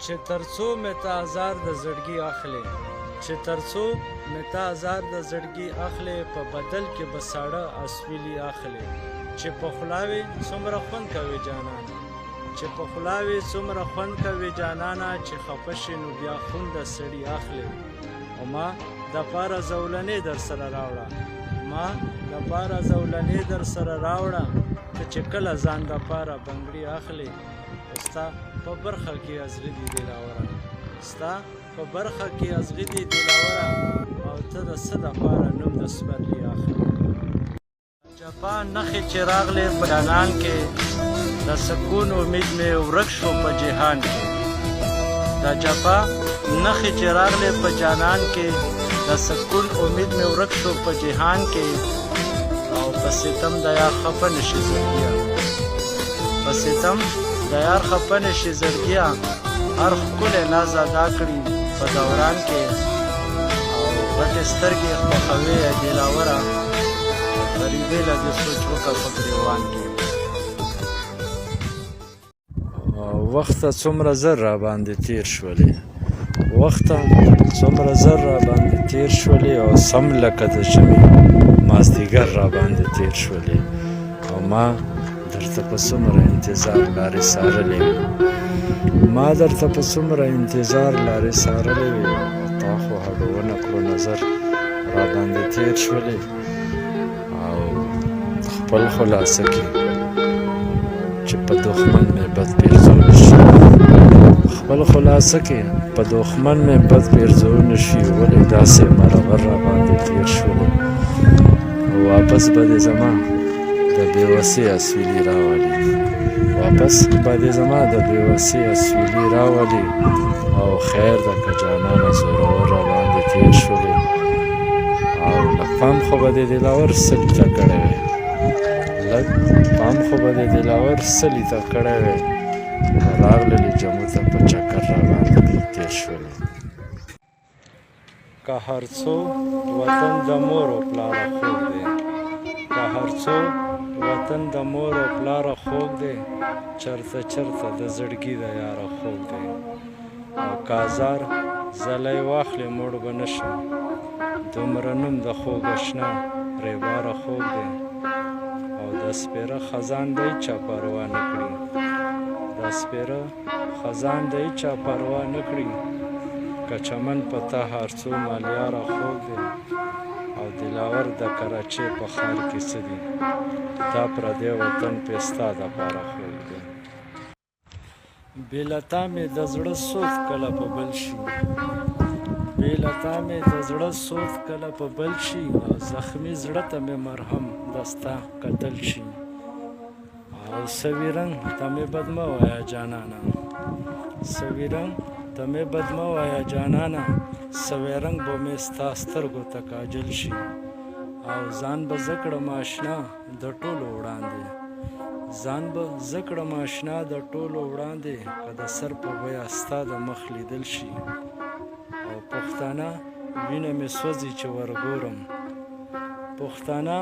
چې ترڅو مې ته ازار د زړګي اخلې، چې ترڅو مې ته ازار د زړګي اخلې، په بدل کې به ساړه اسویلي اخلې. چې په خولاوې څومره خوند کوي جانانه، چې په خولاوې څومره خوند کوي جانانه، چې خفه شي نو بیا خوند د سړي اخلې. او ما د پاره زولنې در سره راوړه، ما د پاره زولنې در سره راوړه، ته چې کله ځان د پاره بنګړي اخلې. ستا په برخه کې ازغي دي دلاوره، ستا په برخه کې ازغي دي دلاوره، او ته د څه دپاره نوم د سپرلي اخلې. جپا نښې چې راغلې په جانان کې، د سکون امید مې ورک شو په جهان کې. د جپا نښې چې راغلې په جانان کې، د سکون امید مې ورک شو په جهان کې. او په ستم د یار خفه نشي زړګیه، په ستم د یار خفه نشي زړګیه، هر ښکلی ناز ادا کړي په دوران کې. او غټې سترګې خوښوي یې دلاوره، غریبۍ له دې سوچ وکړه په ګریوان کې. وخته څومره زر را باندې تیر شولې، وخته څومره زر را باندې تیر شولې، او سم لکه د ژمي مازدیګر را باندې تیر شولې. او ما درته په څومره انتظار لارې څارلې وې، ما درته په څومره انتظار لارې څارلې وې، تا خو هډو ونه کړو نظر را باندې تیر شولې. او خپل خلاصه کې چې په دښمن مې بد پیرزو نشي، خپل خلاصه کې په دښمن مې بد پیرزو نشي، ولې داسې مرغر را باندې تیر شولې. واپس به دې زما د بېوسۍ اسویلي راولي، واپس به دې زما د بېوسۍ اسویلي راولي. او خیر ده که جانانه زورور را باندې تیر شولې. او لږ پام خو به دې دلاور څه لیته کړی وی، لږ پام خو به دې دلاور څه لیته کړی وی، راغللې جمو ته په چکر را باندې تیر شولې. که هر څو وطن د مور و پلاره خوږ دی، که هر څو وطن د مور و پلاره خوږ دی، چرته چرته د زړګي د یاره خوږ دی. او که ازار زلی واخلې موړ به نه شم، دومره نوم د خوږ اشنا ریباره خوږ دی. او د سپېره خزان دی چا پروا نه کړي، د سپېره خزان دی چا پروا نه کړي، که چمن په تا هر څو مالیاره خوږ دی. او دلاور د کراچۍ په ښار کې څه دي، دا پردی وطن پې ستا دپاره خوږ دی. بې له تا مې د زړه سوز کله په بل شي، بې له تا مې د زړه سوز کله په بل شي، او زخمي زړه ته مې مرهم د ستا کتل شي. او سوي رنګ ته مې بد مه وایه جانانه، سوي رنګ ته مې بد مه وایه جانانه، سوی رنګ به مې ستا سترګو ته کاجل شي. او ځان به زه کړم اشنا د ټولو وړاندې، ځان به زه کړم اشنا د ټولو وړاندې، که د سر په بیه ستا د مخ لیدل شي. او پښتانه وینه مې سوځي چې ورګورم، پښتانه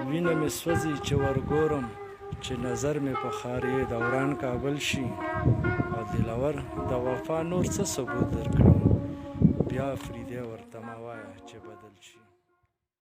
وینه مې سوځي چې ورګورم، چې نظر مې په ښاري دوران کابل شي. او دلاور د وفا نور څه ثبوت درکړم، بیا فریدې ورته مه وایه چې بدل شي.